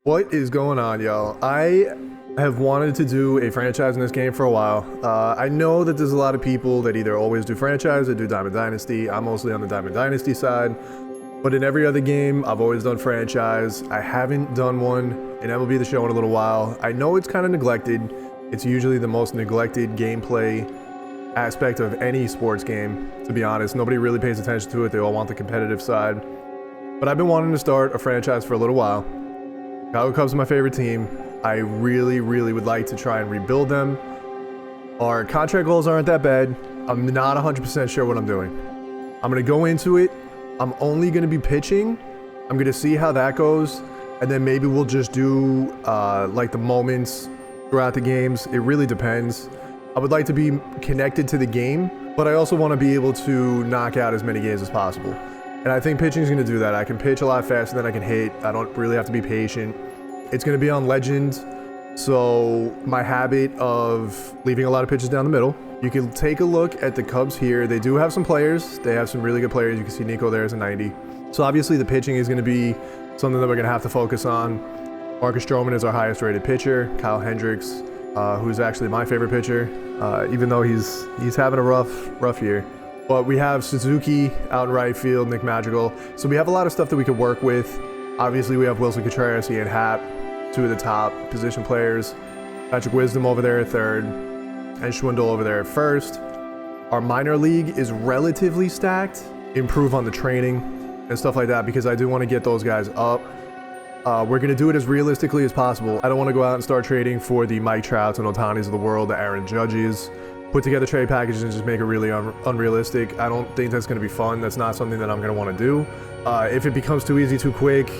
What is going on, y'all? I have wanted to do a franchise in this game for a while. I know that there's a lot of people that either always do franchise or do Diamond Dynasty. I'm mostly on the Diamond Dynasty side, but in every other game, I've always done franchise. I haven't done one in MLB The Show in a little while. I know it's kind of neglected. It's usually the most neglected gameplay aspect of any sports game, to be honest. Nobody really pays attention to it. They all want the competitive side. But I've been wanting to start a franchise for a little while. Chicago Cubs are my favorite team. I really would like to try and rebuild them. Our contract goals aren't that bad. I'm not 100% sure what I'm doing. I'm going to go into it. I'm only going to be pitching. I'm going to see how that goes. And then maybe we'll just do like the moments throughout the games. It really depends. I would like to be connected to the game, but I also want to be able to knock out as many games as possible. And I think pitching is going to do that. I can pitch a lot faster than I can hit. I don't really have to be patient. It's going to be on Legend, so my habit of leaving a lot of pitches down the middle. You can take a look at the Cubs here. They do have some players. They have some really good players. You can see Nico there is a 90. So obviously the pitching is going to be something that we're going to have to focus on. Marcus Stroman is our highest rated pitcher. Kyle Hendricks, who's actually my favorite pitcher, even though he's having a rough year. But we have Suzuki out in right field, Nick Madrigal. So we have a lot of stuff that we could work with. Obviously, we have Wilson Contreras, Ian Happ, two of the top position players. Patrick Wisdom over there at third, and Schwindel over there at first. Our minor league is relatively stacked. Improve on the training and stuff like that, because I do want to get those guys up. We're going to do it as realistically as possible. I don't want to go out and start trading for the Mike Trouts and Otanis of the world, the Aaron Judges. Put together trade packages and just make it really unrealistic. I don't think that's going to be fun. That's not something that I'm going to want to do. If it becomes too easy, too quick,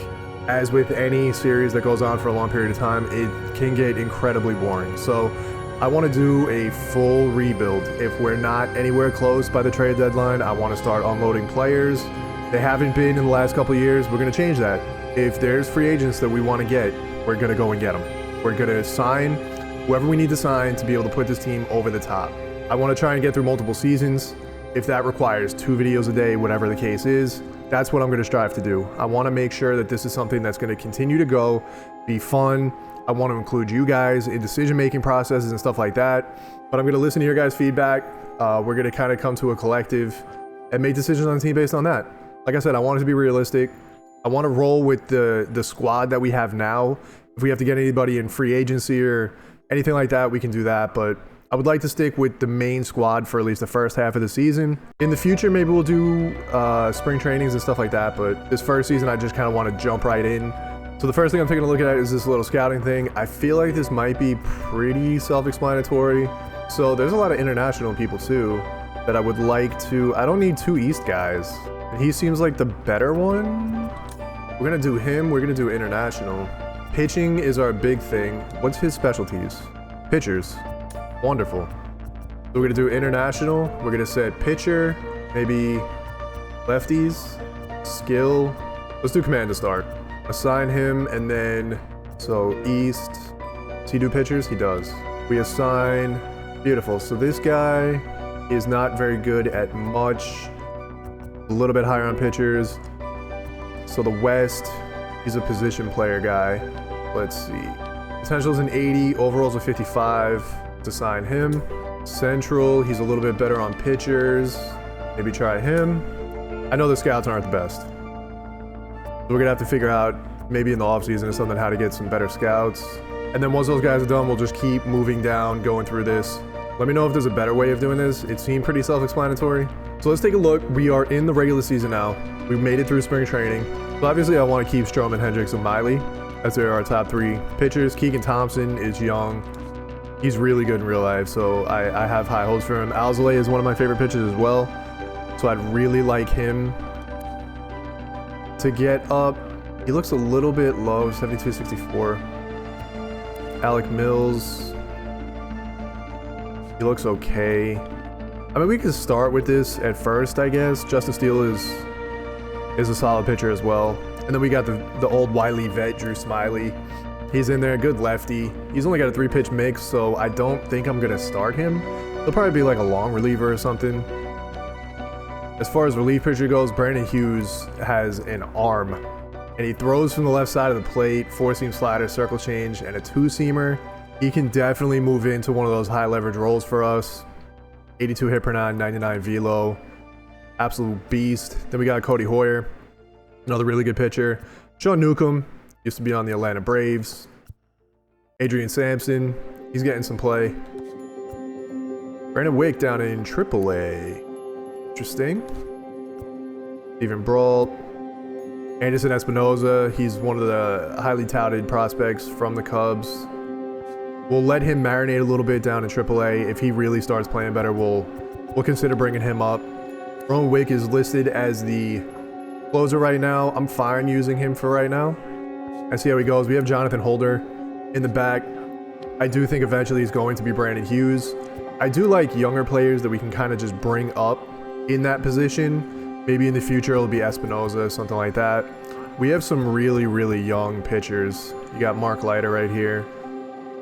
as with any series that goes on for a long period of time, it can get incredibly boring. So I want to do a full rebuild. If we're not anywhere close by the trade deadline, I want to start unloading players. They haven't been in the last couple of years. We're going to change that. If there's free agents that we want to get, we're going to go and get them. We're going to sign whoever we need to sign to be able to put this team over the top. I want to try and get through multiple seasons. If that requires 2 videos a day, whatever the case is, that's what I'm going to strive to do. I want to make sure that this is something that's going to continue to go, be fun. I want to include you guys in decision-making processes and stuff like that. But I'm going to listen to your guys' feedback. We're going to kind of come to a collective and make decisions on the team based on that. Like I said, I want it to be realistic. I want to roll with the squad that we have now. If we have to get anybody in free agency or anything like that, we can do that. But I would like to stick with the main squad for at least the first half of the season. In the future, maybe we'll do spring trainings and stuff like that. But this first season, I just kind of want to jump right in. So the first thing I'm taking a look at is this little scouting thing. I feel like this might be pretty self-explanatory. So there's a lot of international people too that I would like to. I don't need 2 East guys. And he seems like the better one. We're going to do him. We're going to do international. Pitching is our big thing. What's his specialties? Pitchers. Wonderful. So we're going to do international. We're going to set pitcher, maybe lefties, skill. Let's do command to start. Assign him, and then, so East. Does he do pitchers? He does. We assign, beautiful. So this guy is not very good at much. A little bit higher on pitchers. So the West, he's a position player guy. Let's see. Potential's an 80, overall's a 55. To sign him. Central, he's a little bit better on pitchers. Maybe try him. I know the scouts aren't the best. So we're gonna have to figure out maybe in the offseason or something how to get some better scouts. And then once those guys are done, we'll just keep moving down, going through this. Let me know if there's a better way of doing this. It seemed pretty self-explanatory. So let's take a look. We are in the regular season now. We've made it through spring training. So obviously I want to keep Stroman, Hendricks, and Miley as they're our top 3 pitchers. Keegan Thompson is young. He's really good in real life, so I have high hopes for him. Alzolay is one of my favorite pitchers as well, so I'd really like him to get up. He looks a little bit low, 72-64. Alec Mills, he looks okay. I mean, we could start with this at first, I guess. Justin Steele is a solid pitcher as well. And then we got the old Wiley vet, Drew Smiley. He's in there, good lefty. He's only got a 3-pitch mix, so I don't think I'm gonna start him. He'll probably be like a long reliever or something. As far as relief pitcher goes, Brandon Hughes has an arm. and he throws from the left side of the plate, 4-seam slider, circle change, and a 2-seamer. He can definitely move into one of those high leverage roles for us. 82 hit per 9, 99 velo. Absolute beast. Then we got Cody Hoyer, another really good pitcher. Sean Newcomb, used to be on the Atlanta Braves. Adrian Sampson, he's getting some play. Brandon Wick down in AAA. Interesting. Steven Brault. Anderson Espinoza, he's one of the highly touted prospects from the Cubs. We'll let him marinate a little bit down in AAA. If he really starts playing better, we'll consider bringing him up. Rowan Wick is listed as the closer right now. I'm fine using him for right now. And see how he goes. We have Jonathan Holder in the back. I do think eventually he's going to be Brandon Hughes. I do like younger players that we can kind of just bring up in that position. Maybe in the future it'll be Espinoza, something like that. We have some really, really young pitchers. You got Mark Leiter right here.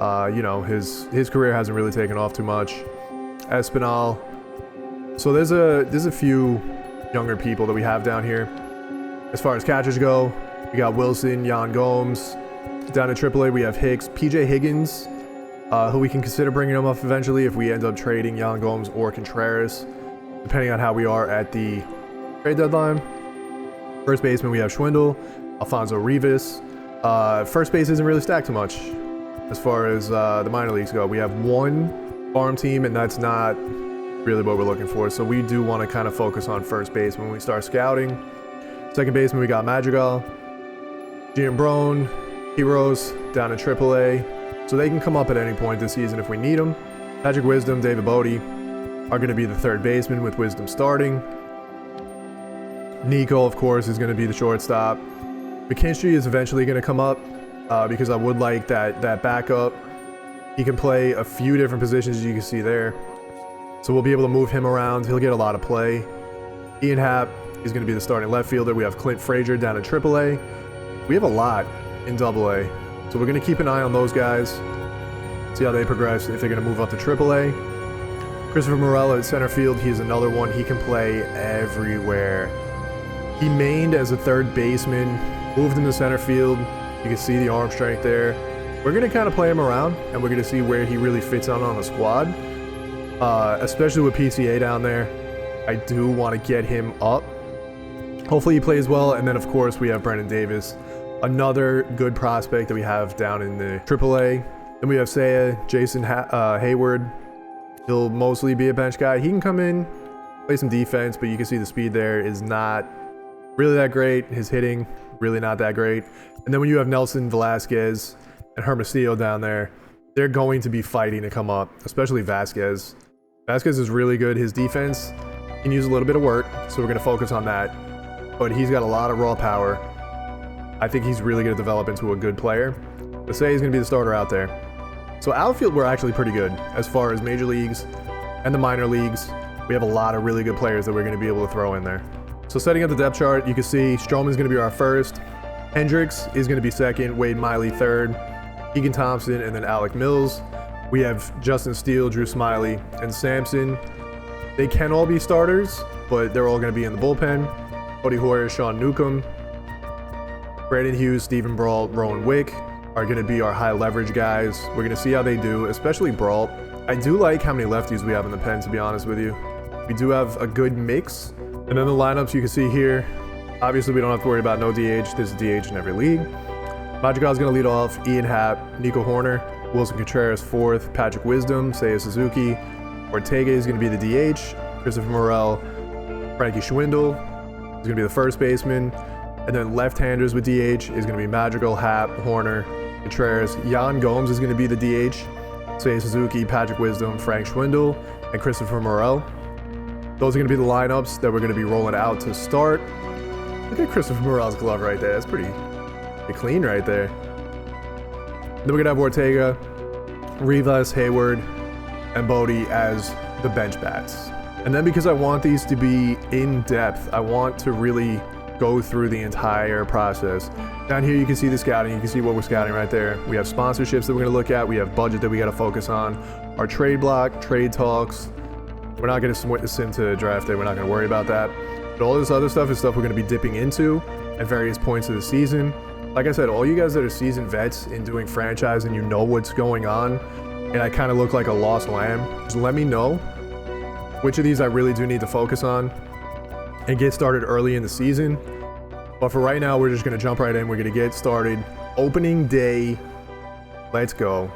You know, his career hasn't really taken off too much. Espinal. So there's a few younger people that we have down here. As far as catchers go, we got Wilson, Yan Gomes. Down in AAA, we have Hicks, PJ Higgins, who we can consider bringing him up eventually if we end up trading Yan Gomes or Contreras, depending on how we are at the trade deadline. First baseman, we have Schwindel, Alfonso Rivas. First base isn't really stacked too much as far as the minor leagues go. We have one farm team, and that's not really what we're looking for. So we do want to kind of focus on first base when we start scouting. Second baseman, we got Madrigal, Gianbrone, Heroes down in AAA. So they can come up at any point this season if we need them. Patrick Wisdom, David Bodie are going to be the third baseman with Wisdom starting. Nico, of course, is going to be the shortstop. McKinstry is eventually going to come up because I would like that backup. He can play a few different positions, as you can see there. So we'll be able to move him around. He'll get a lot of play. Ian Happ is going to be the starting left fielder. We have Clint Frazier down in AAA. We have a lot in AA. So we're going to keep an eye on those guys. See how they progress, if they're going to move up to AAA. Christopher Morella at center field. He's another one. He can play everywhere. He mained as a third baseman, moved him to center field. You can see the arm strength there. We're going to kind of play him around, and we're going to see where he really fits on the squad, especially with PCA down there. I do want to get him up. Hopefully he plays well, and then of course we have Brendan Davis, another good prospect that we have down in the AAA. Then we have Saya, Jason Hayward. He'll mostly be a bench guy. He can come in, play some defense, but you can see the speed there is not really that great. His hitting, really not that great. And then when you have Nelson Velasquez and Hermosillo down there, they're going to be fighting to come up, especially Vasquez. Vasquez is really good. His defense can use a little bit of work, so we're going to focus on that. But he's got a lot of raw power. I think he's really going to develop into a good player. But say he's going to be the starter out there. So outfield, we're actually pretty good as far as major leagues and the minor leagues. We have a lot of really good players that we're going to be able to throw in there. So setting up the depth chart, you can see Stroman's going to be our first. Hendricks is going to be second. Wade Miley third. Keegan Thompson, and then Alec Mills. We have Justin Steele, Drew Smiley, and Sampson. They can all be starters, but they're all going to be in the bullpen. Cody Hoyer, Sean Newcomb, Brandon Hughes, Steven Brault, Rowan Wick are going to be our high leverage guys. We're going to see how they do, especially Brault. I do like how many lefties we have in the pen, to be honest with you. We do have a good mix. And then the lineups you can see here. Obviously, we don't have to worry about no DH. There's a DH in every league. Madrigal's going to lead off. Ian Happ, Nico Horner, Wilson Contreras fourth, Patrick Wisdom, Seiya Suzuki. Ortega is going to be the DH. Christopher Morel, Frankie Schwindel is going to be the first baseman. And then left-handers with DH is going to be Madrigal, Happ, Horner, Contreras. Yan Gomes is going to be the DH. Seiya Suzuki, Patrick Wisdom, Frank Schwindel, and Christopher Morel. Those are going to be the lineups that we're going to be rolling out to start. Look at Christopher Morel's glove right there. That's pretty clean right there. Then we're going to have Ortega, Rivas, Hayward, and Bodie as the bench bats. And then because I want these to be in depth, I want to really go through the entire process. Down here you can see the scouting. You can see what we're scouting right there. We have sponsorships that we're going to look at. We have budget that we got to focus on. Our trade block, trade talks. We're not going to sim to draft day. We're not going to worry about that. But all this other stuff is stuff we're going to be dipping into at various points of the season. Like I said, all you guys that are seasoned vets in doing franchise and you know what's going on, and I kind of look like a lost lamb, just let me know which of these I really do need to focus on and get started early in the season. But for right now, we're just going to jump right in. We're going to get started. Opening day. Let's go.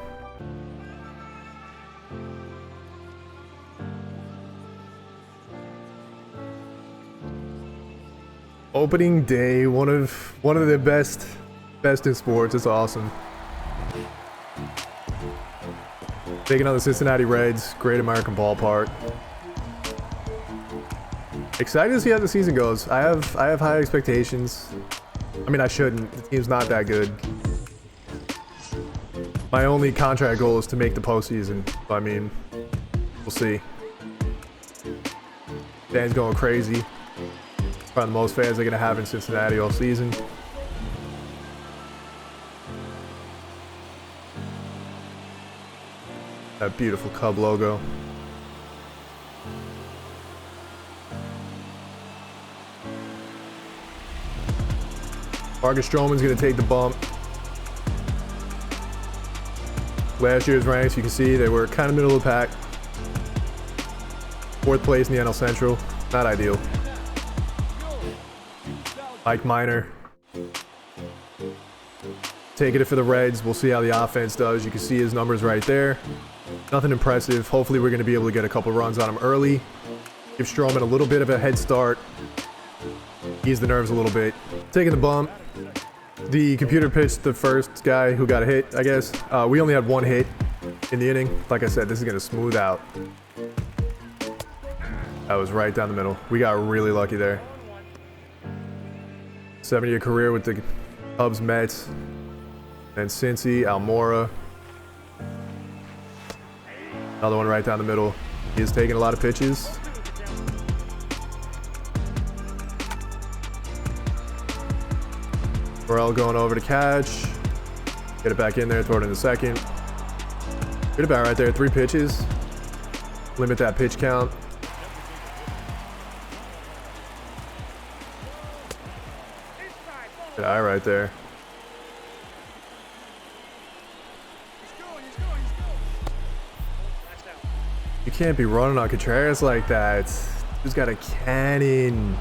Opening day, one of the best in sports. It's awesome. Taking on the Cincinnati Reds, Great American Ballpark. Excited to see how the season goes. I have high expectations. I mean, I shouldn't. The team's not that good. My only contract goal is to make the postseason. I mean, we'll see. Fans going crazy. Probably the most fans they're gonna have in Cincinnati all season. That beautiful Cub logo. Marcus Stroman's gonna take the bump. Last year's ranks, you can see they were kind of middle of the pack. 4th place in the NL Central. Not ideal. Mike Minor taking it for the Reds. We'll see how the offense does. You can see his numbers right there. Nothing impressive. Hopefully we're going to be able to get a couple runs on him early. Give Stroman a little bit of a head start. Ease the nerves a little bit. Taking the bump. The computer pitched the first guy who got a hit, I guess. We only had 1 hit in the inning. Like I said, this is going to smooth out. That was right down the middle. We got really lucky there. 7-year career with the Cubs, Mets, and Cincy, Almora. Another one right down the middle. He is taking a lot of pitches. Burrell going over to catch. Get it back in there, throw it in the second. Good about right there, 3 pitches. Limit that pitch count. Good eye right there. You can't be running on Contreras like that. He's got a cannon.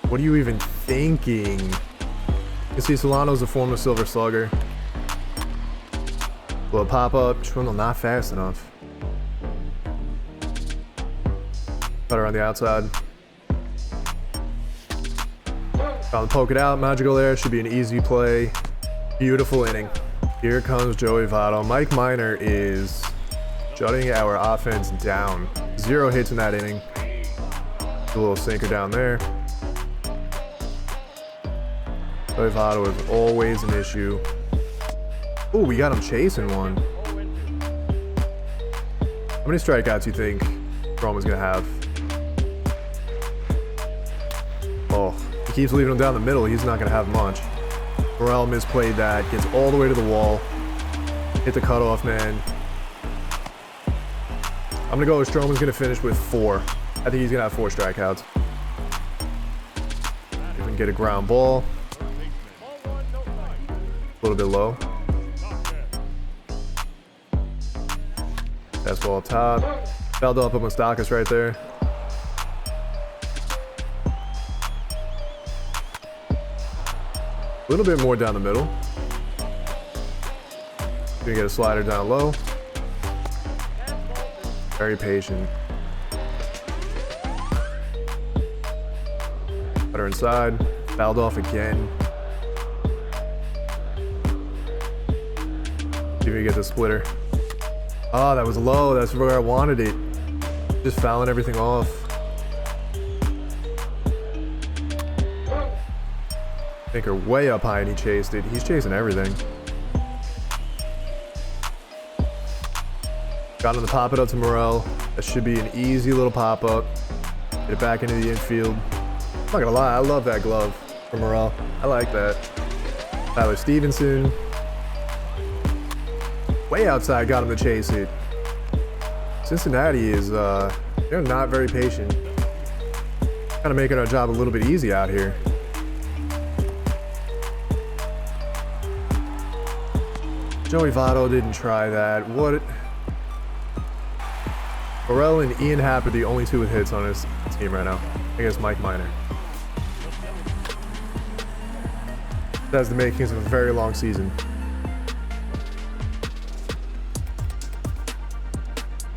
What are you even thinking? You can see Solano's a former Silver Slugger. Will it pop up? Schwindel not fast enough. Cutter on the outside. Found the poke it out. Magical there. Should be an easy play. Beautiful inning. Here comes Joey Votto. Mike Minor is shutting our offense down. 0 hits in that inning. A little sinker down there. Joey Votto is always an issue. Oh, we got him chasing one. How many strikeouts do you think Roman's gonna have? Oh, he keeps leaving him down the middle. He's not gonna have much. Burrell misplayed that. Gets all the way to the wall. Hit the cutoff man. I'm gonna go with Stroman's gonna finish with 4. I think he's gonna have 4 strikeouts. We can get a ground ball. A little bit low. Fastball up top. Fouled up with Moustakas right there. A little bit more down the middle. Gonna get a slider down low. Very patient. Cutter inside. Fouled off again. See if we get the splitter. Oh, that was low. That's where I wanted it. Just fouling everything off. Thinker way up high and he chased it. He's chasing everything. Got him to pop it up to Morel. That should be an easy little pop up. Get it back into the infield. I'm not gonna lie, I love that glove from Morel. I like that. Tyler Stevenson. Way outside, got him to chase it. Cincinnati is, they're not very patient. Kind of making our job a little bit easy out here. Joey Votto didn't try that. What? Morel and Ian Happ are the only two with hits on his team right now. I guess Mike Minor. That's the makings of a very long season.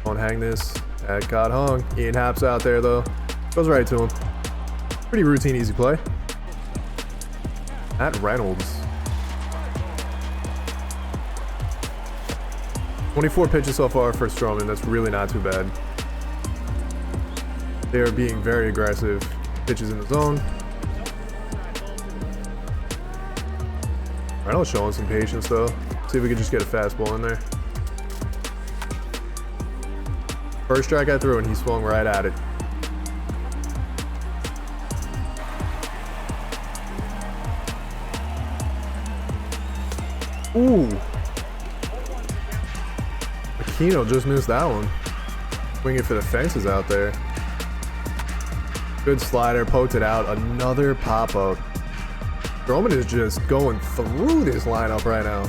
Don't hang this. That got hung. Ian Happ's out there though. Goes right to him. Pretty routine, easy play. Matt Reynolds. 24 pitches so far for Stroman. That's really not too bad. They are being very aggressive. Pitches in the zone. Reynolds showing some patience though. See if we can just get a fastball in there. First strike I threw and he swung right at it. Ooh. Aquino just missed that one. Swinging for the fences out there. Good slider, poked it out. Another pop-up. Stroman is just going through this lineup right now.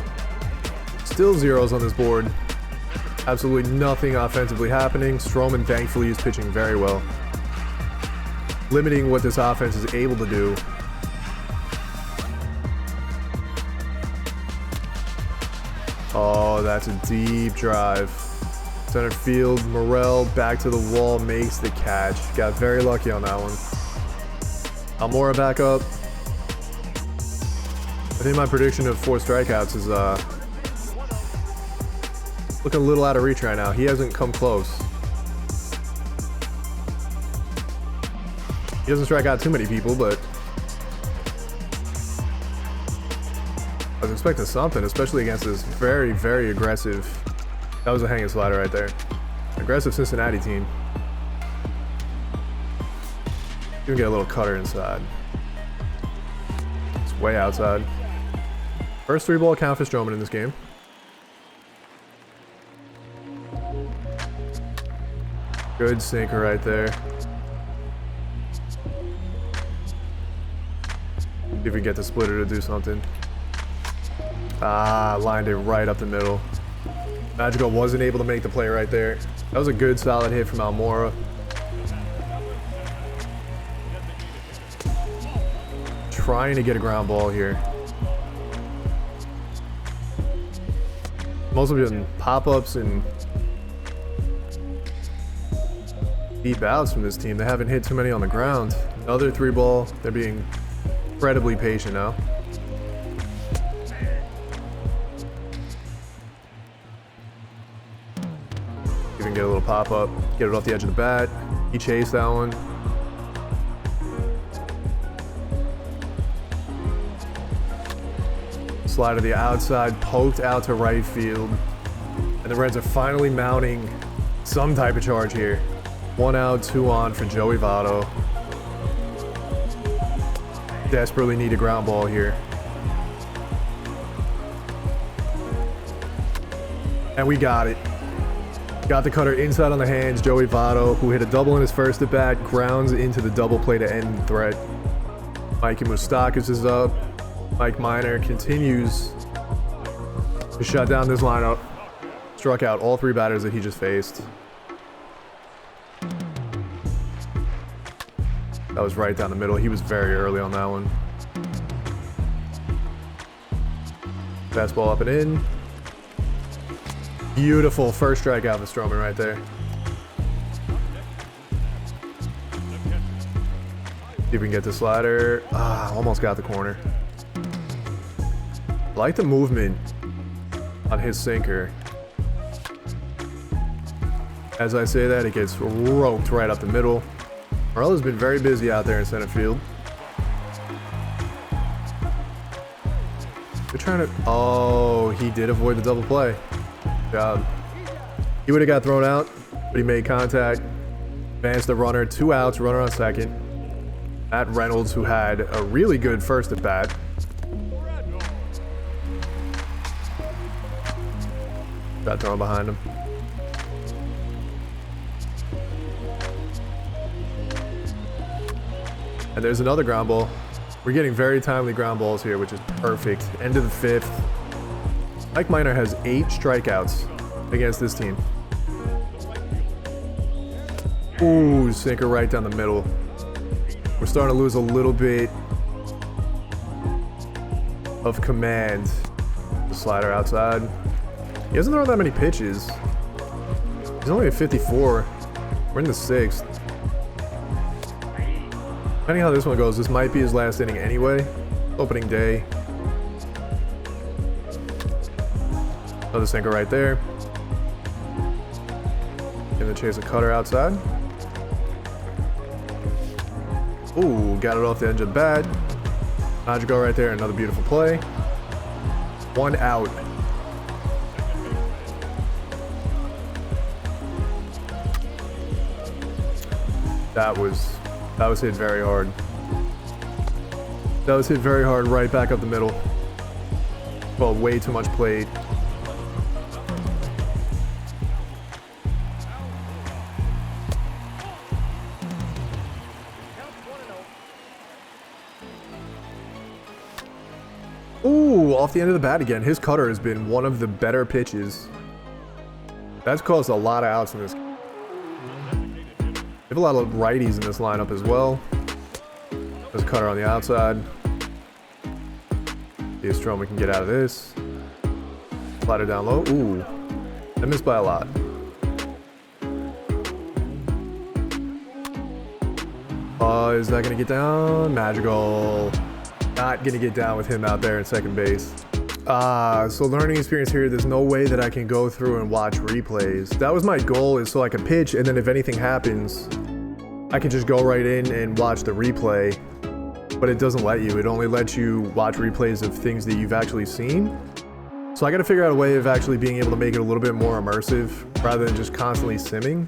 Still zeros on this board. Absolutely nothing offensively happening. Stroman thankfully is pitching very well. Limiting what this offense is able to do. Oh, that's a deep drive. Center field, Morel back to the wall, makes the catch. Got very lucky on that one. Almora back up. I think my prediction of 4 strikeouts is looking a little out of reach right now. He hasn't come close. He doesn't strike out too many people, but I was expecting something, especially against this very, very aggressive. That was a hanging slider right there. Aggressive Cincinnati team. You can get a little cutter inside. It's way outside. First 3-ball count for Stroman in this game. Good sinker right there. See if we get the splitter to do something. Ah, lined it right up the middle. Magical wasn't able to make the play right there. That was a good solid hit from Almora. Trying to get a ground ball here. Mostly been pop-ups and deep outs from this team. They haven't hit too many on the ground. Another 3-ball. They're being incredibly patient now. Even get a little pop-up. Get it off the edge of the bat. He chased that one. Slide to the outside, poked out to right field. And the Reds are finally mounting some type of charge here. 1 out, 2 on for Joey Votto. Desperately need a ground ball here. And we got it. Got the cutter inside on the hands. Joey Votto, who hit a double in his first at bat, grounds into the double play to end the threat. Mikey Moustakas is up. Mike Minor continues to shut down this lineup. Struck out all 3 batters that he just faced. That was right down the middle. He was very early on that one. Fastball up and in. Beautiful first strikeout for Stroman right there. See if we can get the slider. Ah, almost got the corner. I like the movement on his sinker. As I say that, it gets roped right up the middle. Morel has been very busy out there in center field. They're trying to... Oh, he did avoid the double play. Good job. He would have got thrown out, but he made contact. Advanced the runner. 2 outs, runner on second. Matt Reynolds, who had a really good first at bat. Got thrown behind him. And there's another ground ball. We're getting very timely ground balls here, which is perfect. End of the 5th. Mike Minor has 8 strikeouts against this team. Ooh, sinker right down the middle. We're starting to lose a little bit of command. The slider outside. He hasn't thrown that many pitches. He's only at 54. We're in the 6th. Depending how this one goes, this might be his last inning anyway. Opening day. Another sinker right there. In the chase, a cutter outside. Ooh, got it off the edge of the bat. Magical right there, another beautiful play. 1 out. That was hit very hard. That was hit very hard right back up the middle. Well, way too much plate. Ooh, off the end of the bat again. His cutter has been one of the better pitches. That's caused a lot of outs in this game. We have a lot of righties in this lineup as well. There's a cutter on the outside. See if Stroman can get out of this. Slider down low. Ooh, I missed by a lot. Is that gonna get down? Magical. Not gonna get down with him out there in second base. So learning experience here, there's no way that I can go through and watch replays. That was my goal, is so I could pitch, and then if anything happens, I can just go right in and watch the replay. But it doesn't let you. It only lets you watch replays of things that you've actually seen. So I gotta figure out a way of actually being able to make it a little bit more immersive rather than just constantly simming.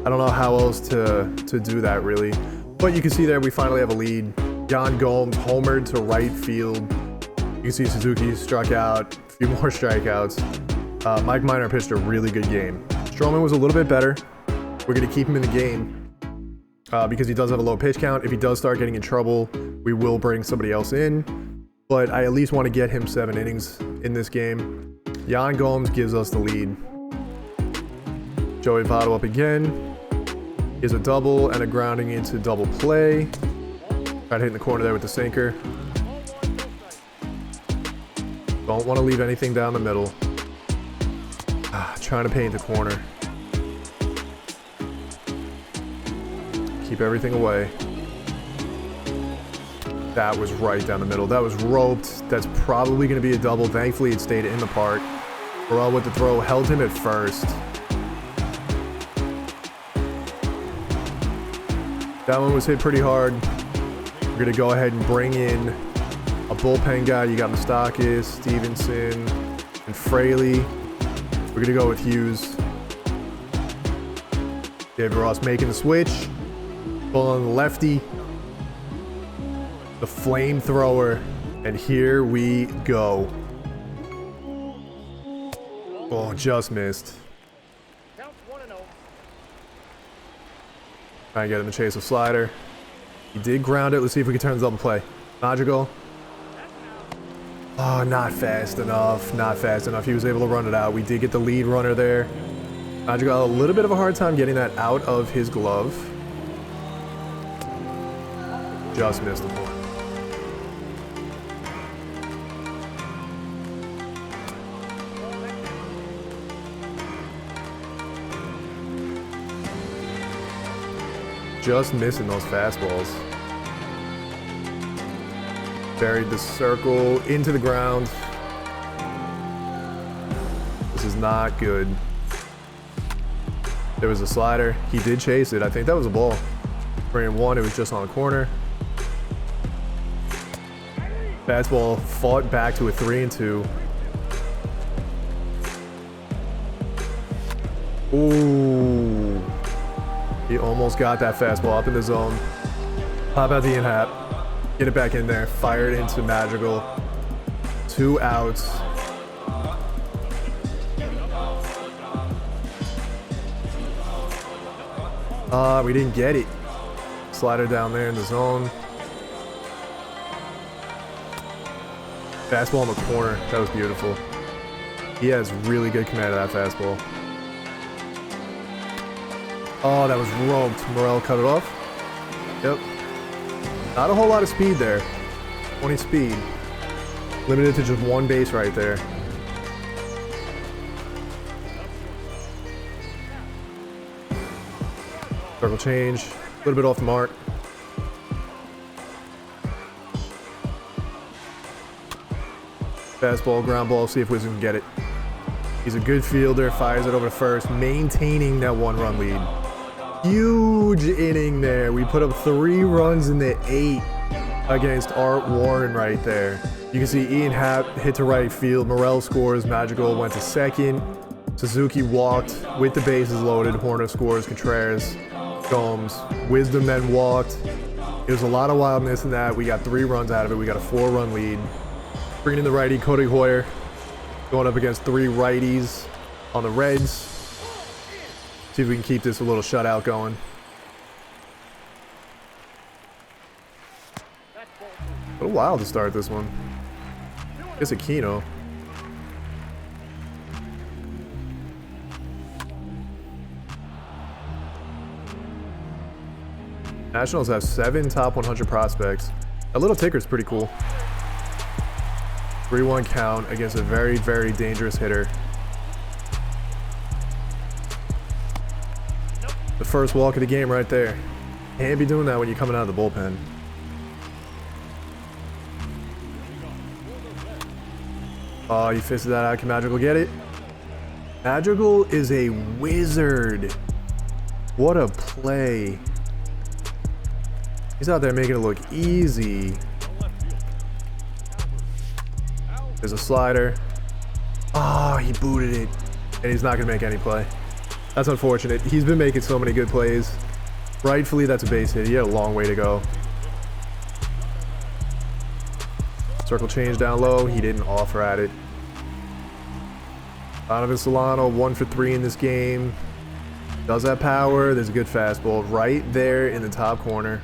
I don't know how else to do that really. But you can see there we finally have a lead. Yan Gomes homered to right field. You can see Suzuki struck out, a few more strikeouts. Mike Minor pitched a really good game. Stroman was a little bit better. We're going to keep him in the game because he does have a low pitch count. If he does start getting in trouble, we will bring somebody else in. But I at least want to get him 7 innings in this game. Yan Gomes gives us the lead. Joey Votto up again. Is a double and a grounding into double play. Tried hitting the corner there with the sinker. Don't want to leave anything down the middle. Trying to paint the corner. Keep everything away. That was right down the middle. That was roped. That's probably going to be a double. Thankfully, it stayed in the park. Burrell with the throw. Held him at first. That one was hit pretty hard. We're going to go ahead and bring in a bullpen guy. You got Moustakas, Stevenson, and Fraley. We're going to go with Hughes. David Ross making the switch. Pull on the lefty. The flamethrower. And here we go. Oh, just missed. Trying to get him to chase a slider. He did ground it. Let's see if we can turn the double play. Magical. Oh, not fast enough. Not fast enough. He was able to run it out. We did get the lead runner there. Magical had a little bit of a hard time getting that out of his glove. Just missed the point. Just missing those fastballs. Buried the circle into the ground. This is not good. There was a slider. He did chase it. I think that was a ball. 3-1. It was just on the corner. Fastball fought back to a 3-2. Ooh. He almost got that fastball up in the zone. Pop out the in-hat. Get it back in there. Fired into Magical. 2 outs. We didn't get it. Slider down there in the zone. Fastball in the corner. That was beautiful. He has really good command of that fastball. Oh, that was roped. Morel cut it off. Yep. Not a whole lot of speed there. 20 speed. Limited to just one base right there. Circle change. A little bit off the mark. Fastball, ground ball, see if Wisdom can get it. He's a good fielder, fires it over to first, maintaining that 1-run lead. Huge inning there. We put up 3 runs in the 8th against Art Warren right there. You can see Ian Happ hit to right field. Morel scores. Madrigal went to second. Suzuki walked with the bases loaded. Horner scores. Contreras, Gomes. Wisdom then walked. It was a lot of wildness in that. We got 3 runs out of it. We got a 4-run lead. Bringing in the righty, Cody Hoyer. Going up against 3 righties on the Reds. See if we can keep this a little shutout going. A little wild to start this one. It's Aquino. Nationals have 7 top 100 prospects. That little ticker's pretty cool. 3-1 count against a very, very dangerous hitter. The first walk of the game right there. Can't be doing that when you're coming out of the bullpen. Oh, you fisted that out. Can Madrigal get it? Madrigal is a wizard. What a play. He's out there making it look easy. There's a slider. Oh, he booted it. And he's not going to make any play. That's unfortunate. He's been making so many good plays. Rightfully, that's a base hit. He had a long way to go. Circle change down low. He didn't offer at it. Donovan Solano, 1 for 3 in this game. Does have power. There's a good fastball right there in the top corner.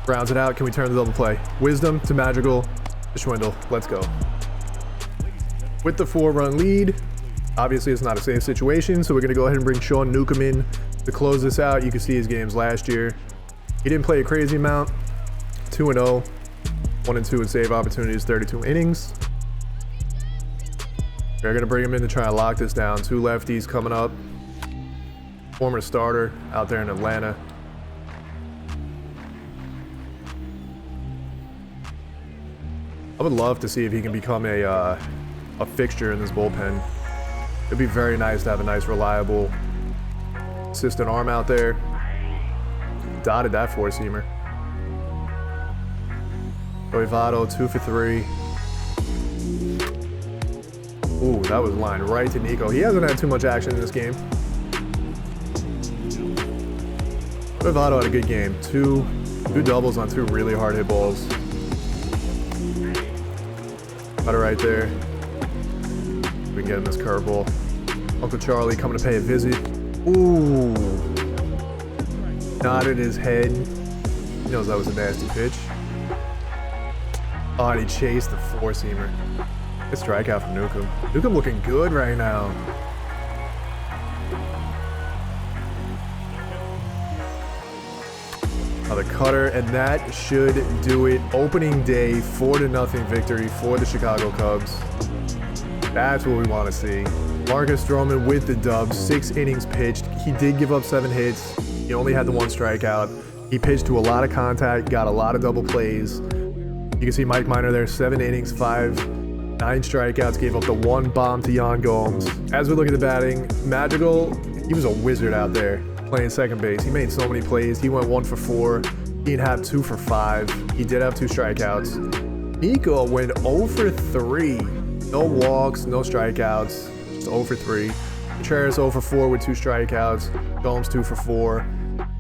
Rounds it out. Can we turn the double play? Wisdom to Madrigal to Schwindel. Let's go. With the 4-run lead, obviously it's not a safe situation, so we're going to go ahead and bring Sean Newcomb in to close this out. You can see his games last year. He didn't play a crazy amount. 2-0. 1-2 in save opportunities, 32 innings. We're going to bring him in to try and lock this down. 2 lefties coming up. Former starter out there in Atlanta. I would love to see if he can become a fixture in this bullpen. It'd be very nice to have a nice, reliable, consistent arm out there. Dotted that 4-seamer. Joey Votto, 2 for 3. Ooh, that was lined right to Nico. He hasn't had too much action in this game. Joey Votto had a good game. Two doubles on 2 really hard hit balls. Got it right there. We can get him this curveball. Uncle Charlie coming to pay a visit. Ooh. Nodded his head. He knows that was a nasty pitch. Oh, and he chased the 4-seamer. Good strikeout from Newcomb. Newcomb looking good right now. Another cutter, and that should do it. Opening day, 4-0 victory for the Chicago Cubs. That's what we want to see. Marcus Stroman with the dub, 6 innings pitched. He did give up 7 hits. He only had the 1 strikeout. He pitched to a lot of contact, got a lot of double plays. You can see Mike Minor there, 7 innings, 9 strikeouts, gave up the 1 bomb to Yan Gomes. As we look at the batting, Madrigal, he was a wizard out there playing second base. He made so many plays. He went 1 for 4. He'd have 2 for 5. He did have 2 strikeouts. Nico went 0 for 3. No walks, no strikeouts. Just 0 for 3. Contreras 0 for 4 with 2 strikeouts. Gomes 2 for 4.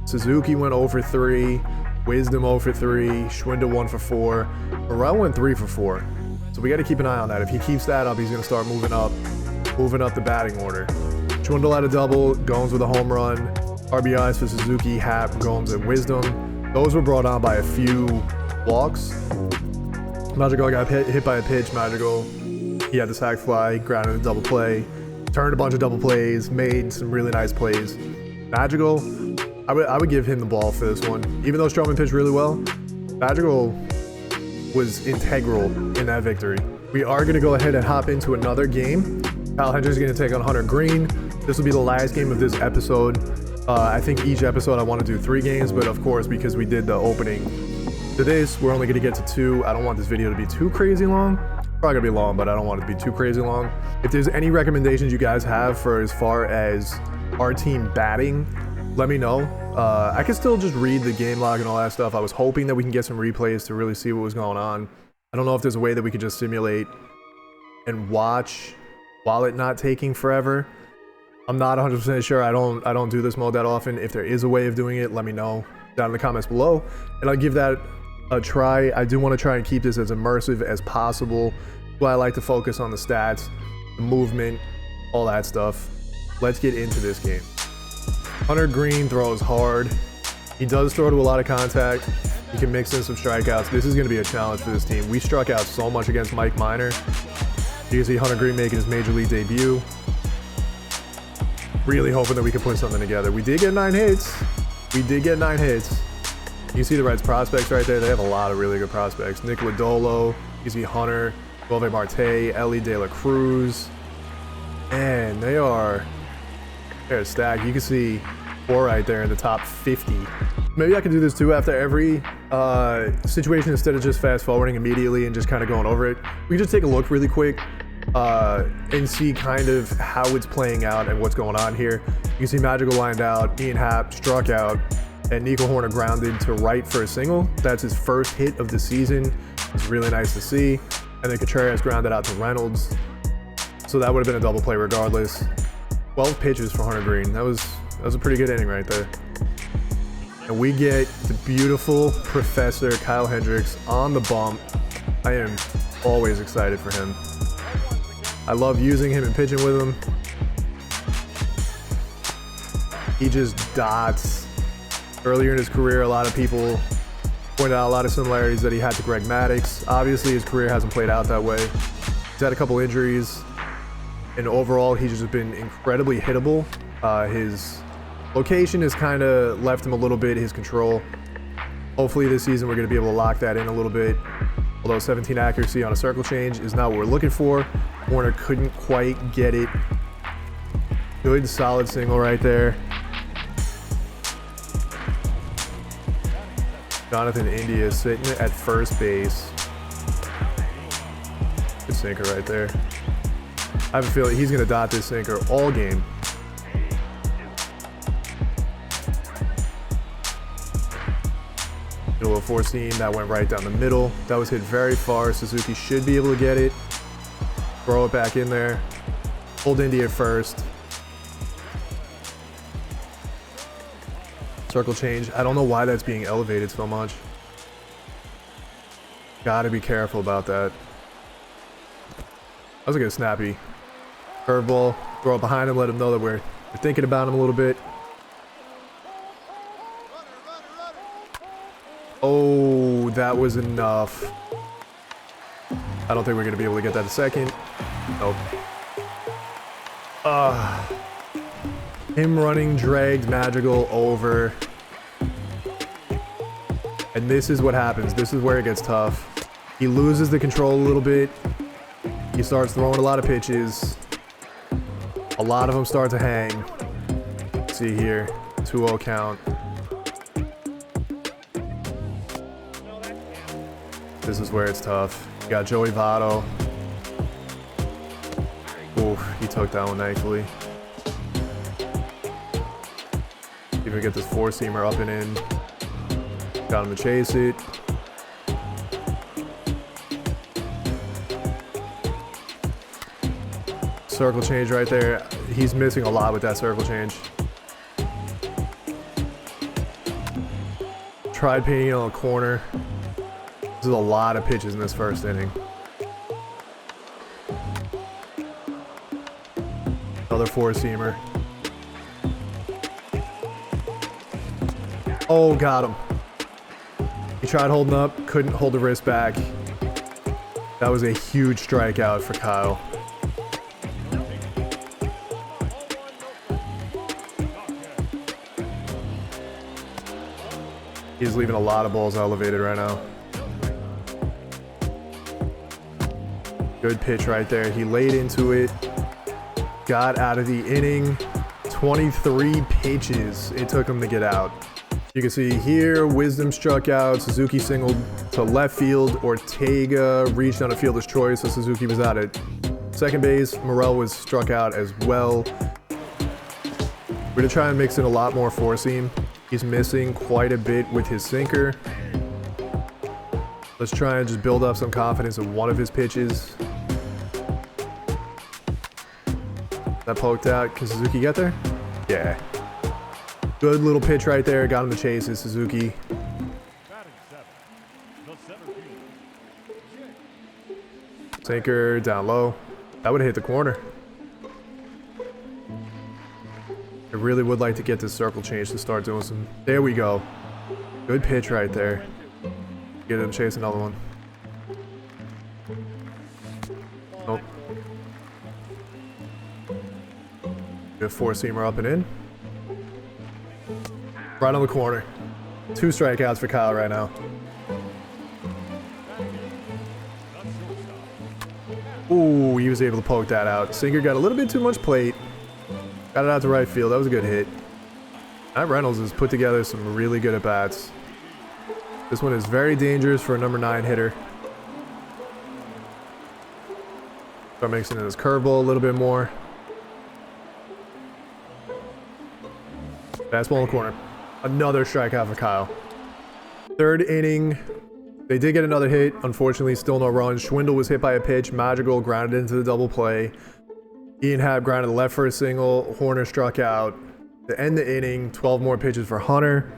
Suzuki went 0 for 3. Wisdom 0 for 3. Schwindel 1 for 4. Morel went 3 for 4. So we got to keep an eye on that. If he keeps that up, he's going to start moving up the batting order. Schwindel had a double. Gomes with a home run. RBIs for Suzuki, Happ, Gomes, and Wisdom. Those were brought on by a few walks. Madrigal got hit by a pitch. Madrigal, he had the sac fly, grounded a double play, turned a bunch of double plays, made some really nice plays. Madrigal, I would give him the ball for this one. Even though Stroman pitched really well, Madrigal was integral in that victory. We are going to go ahead and hop into another game. Kyle Hendricks is going to take on Hunter Green. This will be the last game of this episode. I think each episode I want to do 3 games, but of course, because we did the opening to this, we're only going to get to 2. I don't want this video to be too crazy long. Probably going to be long, but I don't want it to be too crazy long. If there's any recommendations you guys have for as far as our team batting, let me know. I can still just read the game log and all that stuff. I was hoping that we can get some replays to really see what was going on. I don't know if there's a way that we could just simulate and watch while it not taking forever. I'm not 100% sure. I don't do this mode that often. If there is a way of doing it, let me know down in the comments below, and I'll give that a try. I do want to try and keep this as immersive as possible. But I like to focus on the stats, the movement, all that stuff. Let's get into this game. Hunter Green throws hard. He does throw to a lot of contact. He can mix in some strikeouts. This is going to be a challenge for this team. We struck out so much against Mike Minor. You can see Hunter Green making his major league debut. Really hoping that we can put something together. We did get 9 hits. You see the Reds prospects right there. They have a lot of really good prospects. Nick Lodolo. You see Hunter, Volve Marte, Ellie De La Cruz. And they're stacked. You can see 4 right there in the top 50. Maybe I can do this too after every situation instead of just fast forwarding immediately and just kind of going over it. We can just take a look really quick and see kind of how it's playing out and what's going on here. You can see Madrigal lined out, Ian Happ struck out, and Nico Horner grounded to right for a single. That's his first hit of the season. It's really nice to see. And then Contreras grounded out to Reynolds. So that would have been a double play regardless. 12 pitches for Hunter Green. That was a pretty good inning right there. And we get the beautiful Professor Kyle Hendricks on the bump. I am always excited for him. I love using him and pitching with him. He just dots. Earlier in his career, a lot of people pointed out a lot of similarities that he had to Greg Maddux. Obviously, his career hasn't played out that way. He's had a couple injuries, and overall, he's just been incredibly hittable. His location has kind of left him a little bit, his control. Hopefully this season we're going to be able to lock that in a little bit. Although 17 accuracy on a circle change is not what we're looking for. Warner couldn't quite get it. Good solid single right there. Jonathan India sitting at first base. Good sinker right there. I have a feeling he's going to dot this sinker all game. A little four seam that went right down the middle. That was hit very far. Suzuki should be able to get it. Throw it back in there. Hold India first. Circle change. I don't know why that's being elevated so much. Gotta be careful about that. That was a good snappy. Curveball. Throw it behind him. Let him know that we're thinking about him a little bit. Oh, that was enough. I don't think we're going to be able to get that a second. Nope. Him running dragged Madrigal over. And this is what happens. This is where it gets tough. He loses the control a little bit. He starts throwing a lot of pitches. A lot of them start to hang. See here, 2-0 count. This is where it's tough. You got Joey Votto. Oof, he took that one thankfully. See if we get this four-seamer up and in. Got him to chase it. Circle change right there. He's missing a lot with that circle change. Tried painting on the corner. There's a lot of pitches in this first inning. Another four-seamer. Oh, got him. He tried holding up, couldn't hold the wrist back. That was a huge strikeout for Kyle. He's leaving a lot of balls elevated right now. Good pitch right there. He laid into it. Got out of the inning. 23 pitches it took him to get out. You can see here, Wisdom struck out. Suzuki singled to left field. Ortega reached on a fielder's choice, so Suzuki was out at second base. Morel was struck out as well. We're gonna try and mix in a lot more four seam. He's missing quite a bit with his sinker. Let's try and just build up some confidence in one of his pitches. That poked out. Can Suzuki get there? Yeah. Good little pitch right there. Got him the chases, Suzuki. Sinker down low. That would have hit the corner. I really would like to get this circle change to start doing some. There we go. Good pitch right there. Get him chase another one. Nope. Good four-seamer up and in. Right on the corner. 2 strikeouts for Kyle right now. Ooh, he was able to poke that out. Sinker got a little bit too much plate. Got it out to right field. That was a good hit. Matt Reynolds has put together some really good at-bats. This one is very dangerous for a number 9 hitter. Start mixing in his curveball a little bit more. Fastball in the corner. Another strikeout for Kyle. 3rd inning. They did get another hit. Unfortunately, still no runs. Schwindel was hit by a pitch. Madrigal grounded into the double play. Ian Happ grounded left for a single. Horner struck out. To end the inning, 12 more pitches for Hunter.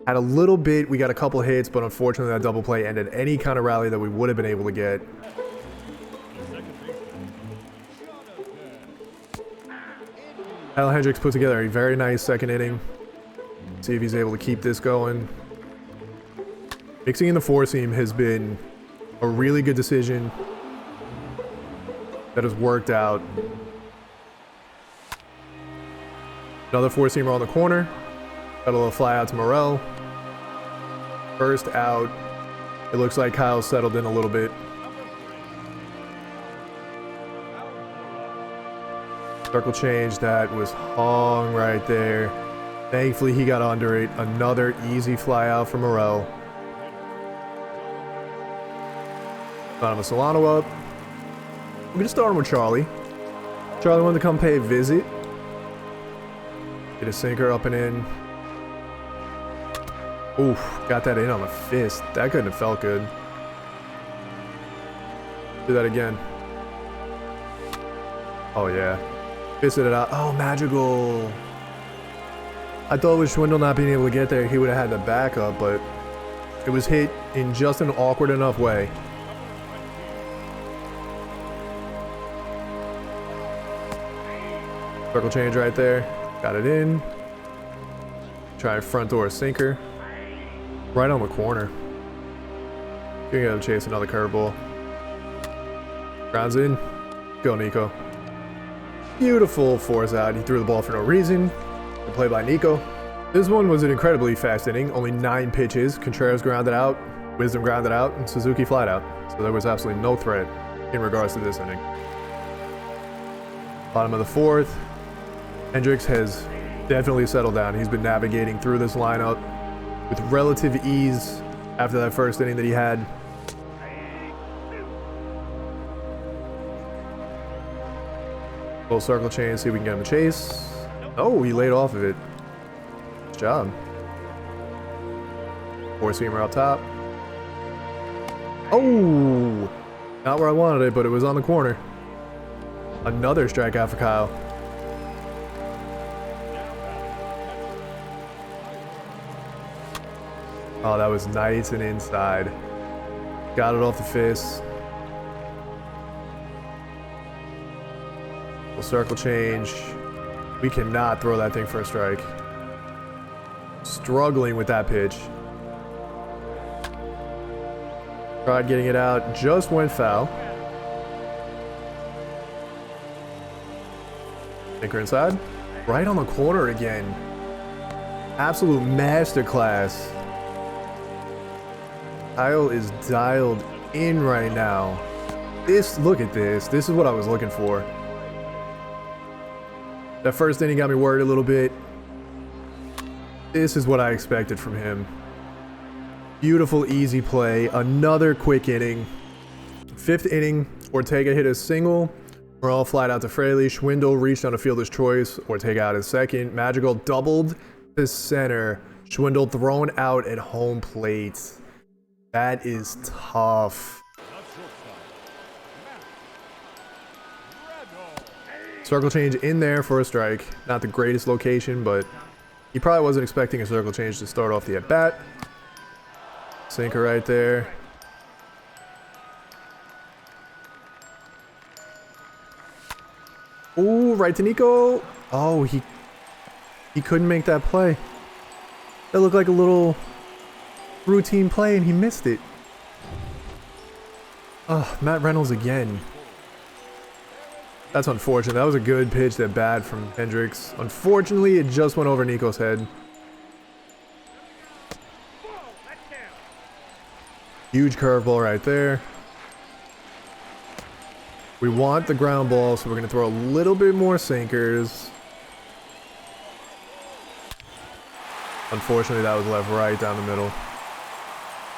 Had a little bit. We got a couple hits, but unfortunately that double play ended any kind of rally that we would have been able to get. Al Hendricks put together a very nice second inning. See if he's able to keep this going. Mixing in the four seam has been a really good decision that has worked out. Another four seamer on the corner. Got a little fly out to Morel. First out. It looks like Kyle's settled in a little bit. Circle change that was hung right there. Thankfully he got under it. Another easy fly out for Morel. Donovan Solano up. We're gonna start him with Charlie. Charlie wanted to come pay a visit. Get a sinker up and in. Oof, got that in on the fist. That couldn't have felt good. Do that again. Oh yeah. Fisted it out. Oh, Madrigal. I thought with Schwindel not being able to get there, he would have had the backup, but it was hit in just an awkward enough way. Circle change right there. Got it in. Try front door sinker. Right on the corner. You're gonna chase another curveball. Grounds in. Go, Nico. Beautiful force out. He threw the ball for no reason. Good play by Nico. This one was an incredibly fast inning. Only 9 pitches. Contreras grounded out. Wisdom grounded out. And Suzuki flied out. So there was absolutely no threat in regards to this inning. Bottom of the 4th. Hendricks has definitely settled down. He's been navigating through this lineup with relative ease after that first inning that he had. Full circle change, see if we can get him a chase. Oh, he laid off of it. Good job. Four-seamer up top. Oh! Not where I wanted it, but it was on the corner. Another strikeout for Kyle. Oh, that was nice and inside. Got it off the fist. We'll circle change. We cannot throw that thing for a strike. Struggling with that pitch. Tried getting it out, just went foul. Sinker inside. Right on the corner again. Absolute masterclass. Kyle is dialed in right now. Look at this. This is what I was looking for. That first inning got me worried a little bit. This is what I expected from him. Beautiful, easy play. Another quick inning. Fifth inning, Ortega hit a single. We're all flat out to Fraley. Schwindel reached on a fielder's choice. Ortega out at second. Madrigal doubled to center. Schwindel thrown out at home plate. That is tough. Circle change in there for a strike. Not the greatest location, but he probably wasn't expecting a circle change to start off the at-bat. Sinker right there. Ooh, right to Nico. Oh, he couldn't make that play. That looked like a little routine play and he missed it. Oh, Matt Reynolds again. That's unfortunate. That was a good pitch, that bat from Hendricks. Unfortunately, it just went over Nico's head. Huge curveball right there. We want the ground ball, so we're going to throw a little bit more sinkers. Unfortunately, that was left right down the middle.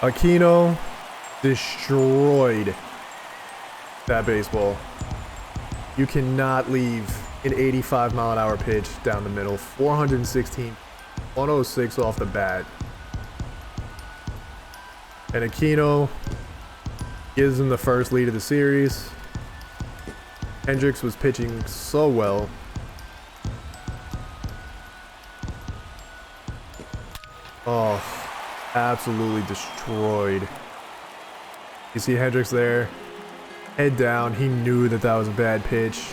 Aquino destroyed that baseball. You cannot leave an 85-mile-an-hour pitch down the middle. 416, 106 off the bat. And Aquino gives him the first lead of the series. Hendricks was pitching so well. Oh, absolutely destroyed. You see Hendricks there, head down. He knew that that was a bad pitch.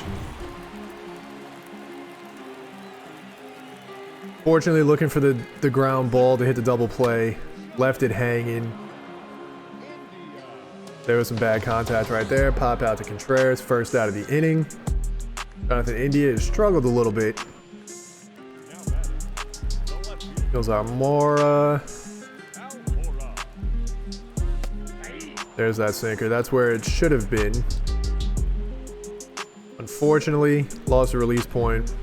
Fortunately, looking for the ground ball to hit the double play. Left it hanging. There was some bad contact right there. Pop out to Contreras, first out of the inning. Jonathan India has struggled a little bit. Goes Armora. There's that sinker. That's where it should have been. Unfortunately, lost a release point.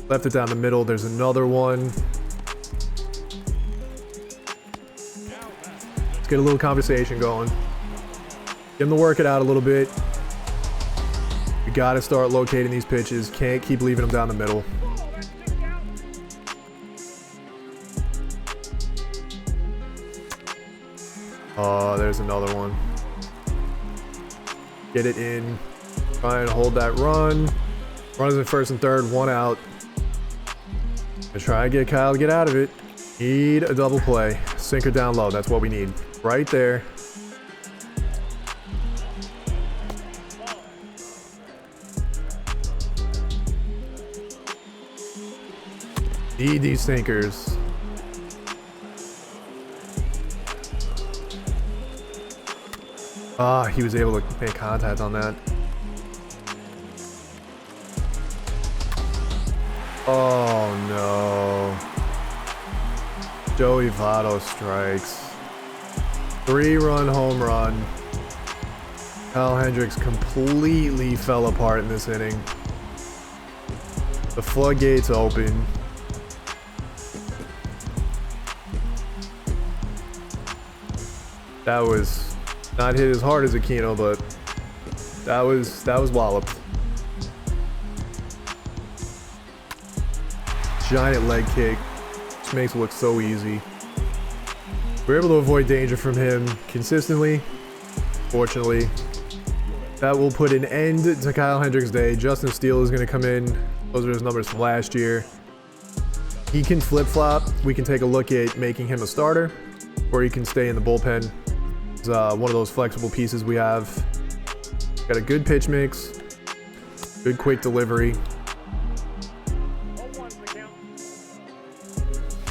Left it down the middle. There's another one. Let's get a little conversation going. Get him to work it out a little bit. We got to start locating these pitches. Can't keep leaving them down the middle. Oh, there's another one. Get it in. Try and hold that run. Runners in first and third, one out. Gonna try and get Kyle to get out of it. Need a double play. Sinker down low. That's what we need. Right there. Need these sinkers. Ah, he was able to make contact on that. Oh no. Joey Votto strikes. 3-run home run. Kyle Hendricks completely fell apart in this inning. The floodgates open. That was not hit as hard as Aquino, but that was walloped. Giant leg kick, which makes it look so easy. We're able to avoid danger from him consistently. Fortunately, that will put an end to Kyle Hendricks' day. Justin Steele is going to come in. Those are his numbers from last year. He can flip-flop. We can take a look at making him a starter, or he can stay in the bullpen. It's one of those flexible pieces we have. Got a good pitch mix, good quick delivery.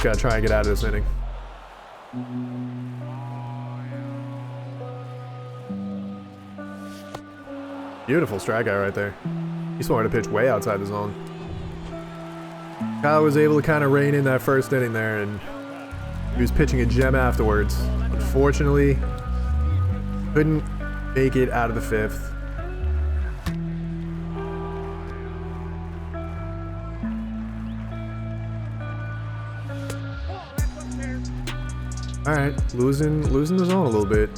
Gotta try and get out of this inning. Beautiful strikeout right there. He wanted to pitch way outside the zone. Kyle was able to kind of rein in that first inning there, and he was pitching a gem afterwards. Unfortunately, couldn't make it out of the fifth. All right, losing the zone a little bit.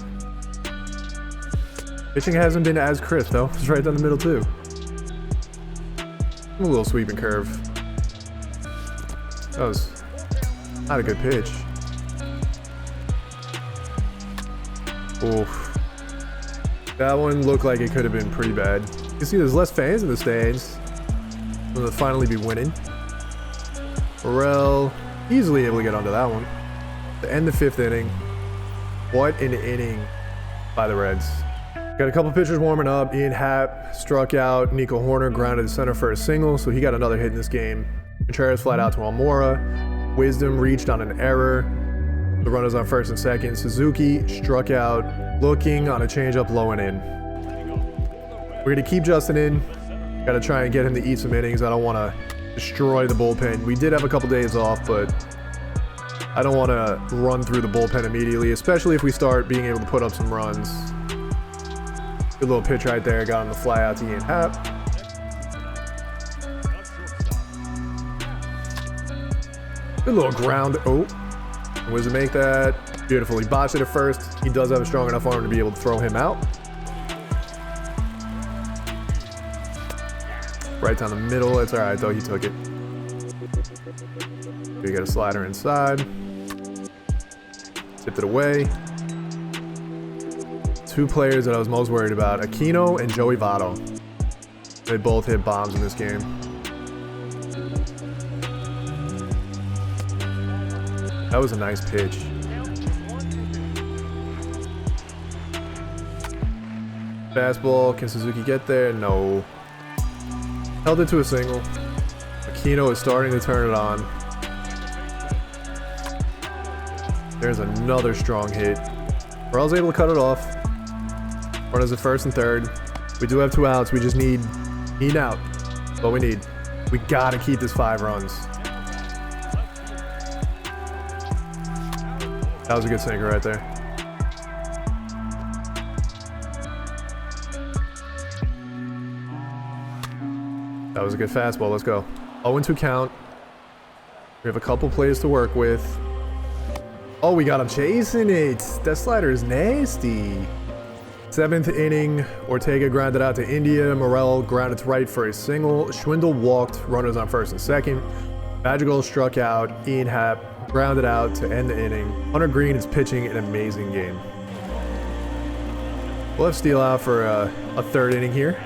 Pitching hasn't been as crisp though. It's right down the middle too. A little sweeping curve. That was not a good pitch. Oof. That one looked like it could have been pretty bad. You can see there's less fans in the stands. They'll finally be winning. Morel easily able to get onto that one. To end the fifth inning. What an inning by the Reds. Got a couple pitchers warming up. Ian Happ struck out. Nico Horner grounded to center for a single, so he got another hit in this game. Contreras flat out to Almora. Wisdom reached on an error. The runners on first and second. Suzuki struck out, looking on a changeup low and in. We're going to keep Justin in. Got to try and get him to eat some innings. I don't want to destroy the bullpen. We did have a couple days off, but I don't want to run through the bullpen immediately, especially if we start being able to put up some runs. Good little pitch right there. Got him the fly out to Ian Happ. Good little ground. Oh, was to make that. Beautiful. He botched it at first. He does have a strong enough arm to be able to throw him out. Right down the middle. It's all right, though. He took it. We got a slider inside. Tipped it away. Two players that I was most worried about, Aquino and Joey Votto. They both hit bombs in this game. That was a nice pitch. Fastball, can Suzuki get there? No. Held it to a single. Aquino is starting to turn it on. There's another strong hit. Morel's able to cut it off. Runners at first and third. We do have 2 outs. We just need out. That's what we need. We gotta keep this 5 runs. That was a good sinker right there. That was a good fastball. Let's go. 0-2 count. We have a couple plays to work with. Oh, we got him chasing it. That slider is nasty. 7th inning, Ortega grounded out to India. Morel grounded to right for a single. Schwindel walked, runners on first and second. Madrigal struck out. Ian Happ grounded out to end the inning. Hunter Green is pitching an amazing game. We'll have Steele out for a 3rd inning here.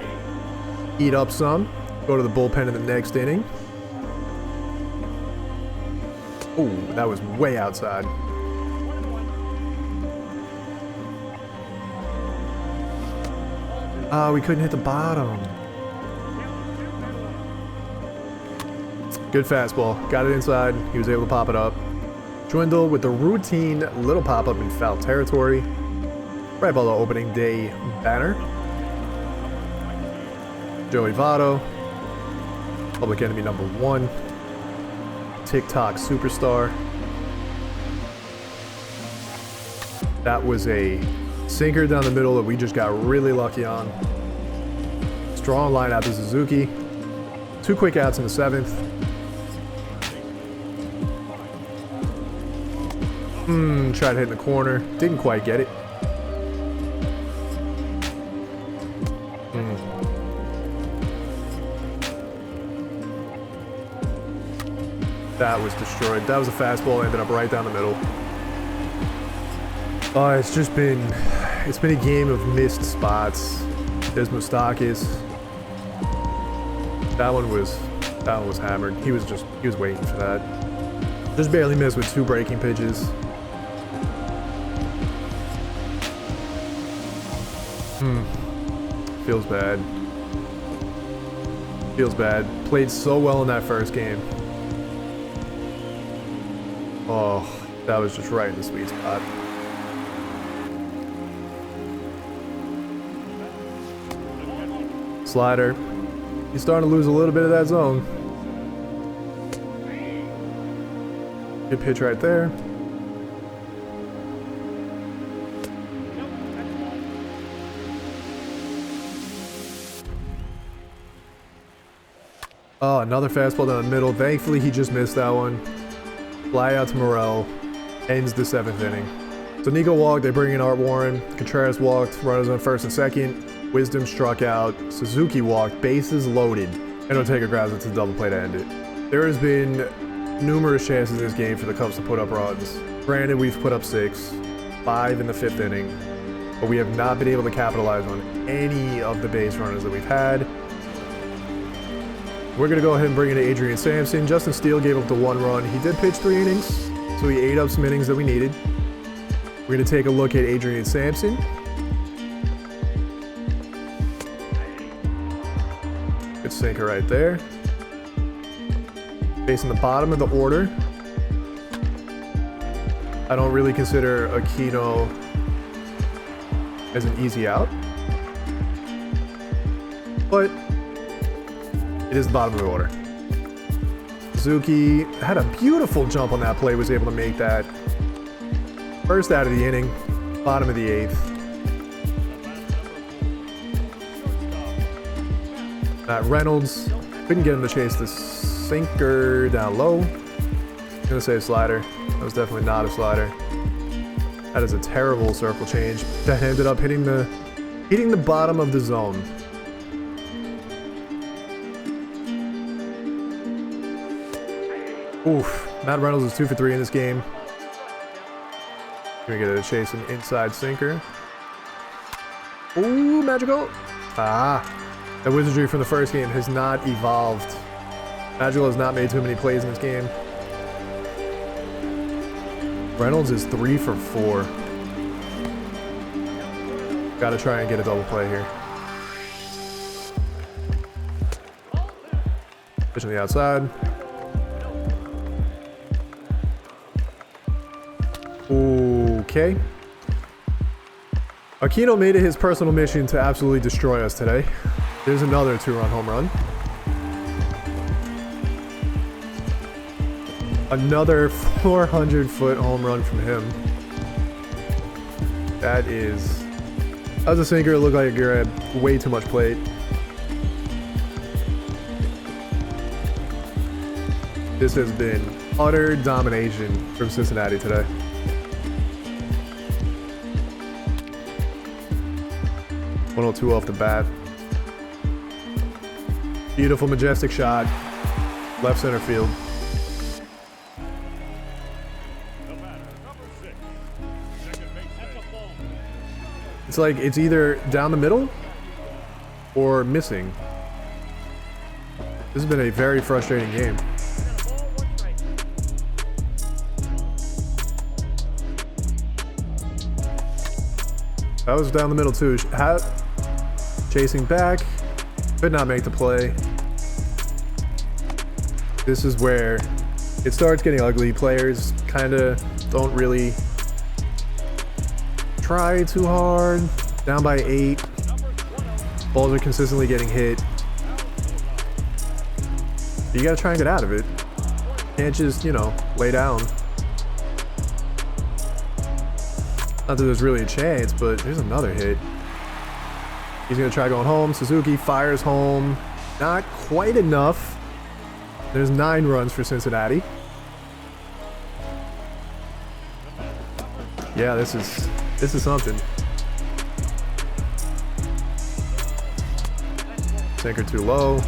Eat up some. Go to the bullpen in the next inning. Oh, that was way outside. We couldn't hit the bottom. Good fastball. Got it inside. He was able to pop it up. Schwindel with the routine little pop-up in foul territory. Right below the opening day banner. Joey Votto. Public enemy number 1. TikTok superstar. That was a sinker down the middle that we just got really lucky on. Strong line out to Suzuki. 2 quick outs in the 7th. Tried hitting the corner. Didn't quite get it. That was destroyed. That was a fastball. Ended up right down the middle. It's been a game of missed spots. There's Moustakis. That one was hammered. He was waiting for that. Just barely missed with 2 breaking pitches. Feels bad. Feels bad. Played so well in that first game. Oh, that was just right in the sweet spot. Slider. He's starting to lose a little bit of that zone. Good pitch right there. Oh, another fastball down the middle. Thankfully, he just missed that one. Fly out to Morel. Ends the 7th inning. So Nico walked. They bring in Art Warren. Contreras walked. Runners on first and second. Wisdom struck out. Suzuki walked. Bases loaded. And Ortega grabs it to double play to end it. There has been numerous chances in this game for the Cubs to put up runs. Granted, we've put up 6. 5 in the 5th inning. But we have not been able to capitalize on any of the base runners that we've had. We're going to go ahead and bring in Adrian Sampson. Justin Steele gave up the 1 run. He did pitch 3 innings, so he ate up some innings that we needed. We're going to take a look at Adrian Sampson. Good sinker right there. Facing the bottom of the order. I don't really consider Aquino as an easy out, but it is the bottom of the order. Suzuki had a beautiful jump on that play, was able to make that. First out of the inning, bottom of the 8th. Matt Reynolds couldn't get him to chase the sinker down low. I'm gonna say a slider. That was definitely not a slider. That is a terrible circle change that ended up hitting the bottom of the zone. Oof. Matt Reynolds is 2 for 3 in this game. Gonna get a chase an inside sinker. Ooh, magical. Ah. That wizardry from the first game has not evolved. Magical has not made too many plays in this game. Reynolds is 3 for 4. Gotta try and get a double play here. Pitch on the outside. Okay. Aquino made it his personal mission to absolutely destroy us today. There's another 2-run home run. Another 400-foot home run from him. That was a sinker. It looked like it had way too much plate. This has been utter domination from Cincinnati today. .102 off the bat. Beautiful, majestic shot. Left center field. It's like it's either down the middle or missing. This has been a very frustrating game. That was down the middle too. Chasing back. Could not make the play. This is where it starts getting ugly. Players kind of don't really try too hard. Down by 8. Balls are consistently getting hit. You gotta try and get out of it. Can't just, lay down. Not that there's really a chance, but there's another hit. He's gonna try going home. Suzuki fires home. Not quite enough. There's 9 runs for Cincinnati. Yeah, this is something. Sinker too low.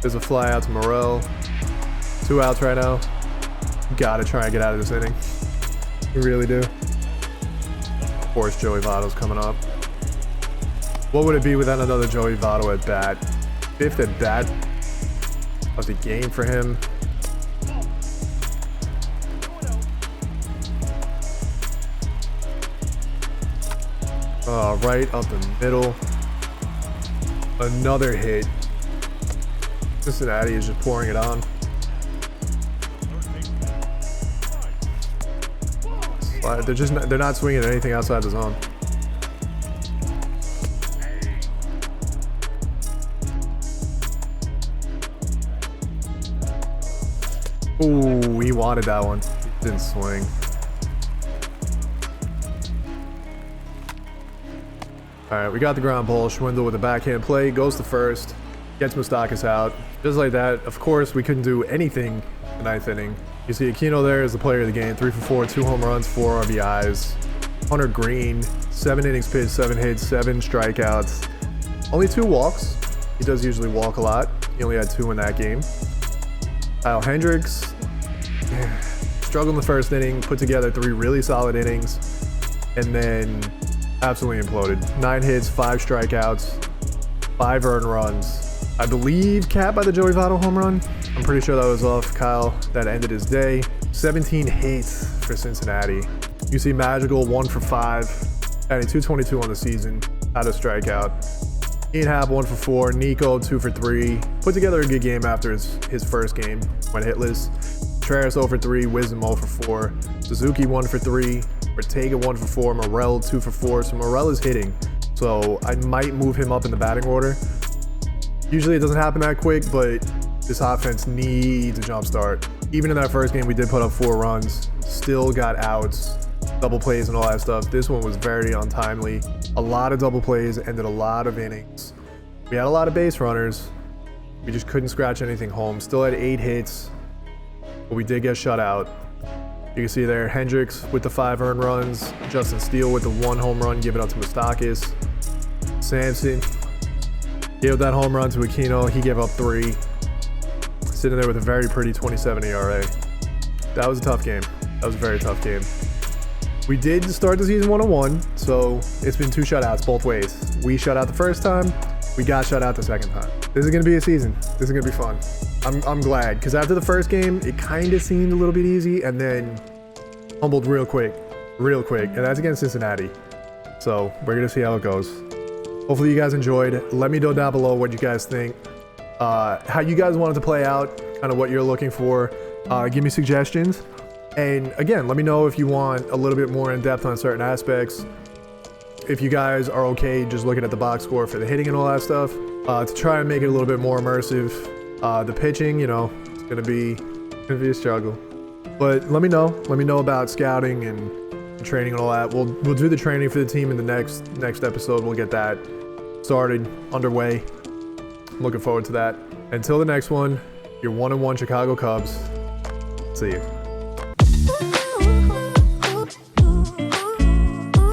There's a fly out to Morel. 2 outs right now. Gotta try and get out of this inning. You really do. Of course, Joey Votto's coming up. What would it be without another Joey Votto at bat? 5th at bat of the game for him. Right up the middle. Another hit. Cincinnati is just pouring it on. They're not swinging anything outside the zone. Ooh, he wanted that one. He didn't swing. All right, we got the ground ball. Schwindel with a backhand play. Goes to first. Gets Moustakas out. Just like that. Of course, we couldn't do anything in the ninth inning. You see Aquino there is the player of the game. 3 for 4, 2 home runs, 4 RBIs. Hunter Green, 7 innings pitched, 7 hits, 7 strikeouts. Only 2 walks. He does usually walk a lot. He only had 2 in that game. Kyle Hendricks struggled in the first inning, put together 3 really solid innings, and then absolutely imploded. 9 hits, 5 strikeouts, 5 earned runs. I believe capped by the Joey Votto home run. I'm pretty sure that was off Kyle. That ended his day. 17 hits for Cincinnati. You see Magical 1 for 5, adding 222 on the season, out of strikeout. Ian Happ 1 for 4, Nico 2 for 3. Put together a good game after his first game, went hitless. Contreras 0 for 3, Wisdom 0 for 4, Suzuki 1 for 3, Ortega 1 for 4, Morel 2 for 4. So Morel is hitting, so I might move him up in the batting order. Usually it doesn't happen that quick, but this offense needs a jump start. Even in that first game, we did put up 4 runs, still got outs, double plays and all that stuff. This one was very untimely. A lot of double plays, ended a lot of innings. We had a lot of base runners. We just couldn't scratch anything home. Still had 8 hits, but we did get shut out. You can see there, Hendricks with the 5 earned runs, Justin Steele with the 1 home run, give it up to Moustakas. Sampson gave that home run to Aquino. He gave up 3. Sitting there with a very pretty 27 ERA. That was a tough game. That was a very tough game. We did start the season 1-1, so it's been 2 shutouts both ways. We shut out the first time, we got shut out the second time. This is gonna be a season. This is gonna be fun. I'm glad, because after the first game, it kind of seemed a little bit easy, and then humbled real quick, and that's against Cincinnati. So we're gonna see how it goes. Hopefully you guys enjoyed. Let me know down below what you guys think, how you guys wanted to play out, kind of what you're looking for. Give me suggestions. And again, let me know if you want a little bit more in depth on certain aspects. If you guys are okay just looking at the box score for the hitting and all that stuff, to try and make it a little bit more immersive. The pitching, you know, it's gonna be a struggle. But let me know about scouting and training and all that. We'll do the training for the team in the next episode. We'll get that started, underway. I'm looking forward to that. Until the next one, your 1-1 Chicago Cubs. See you.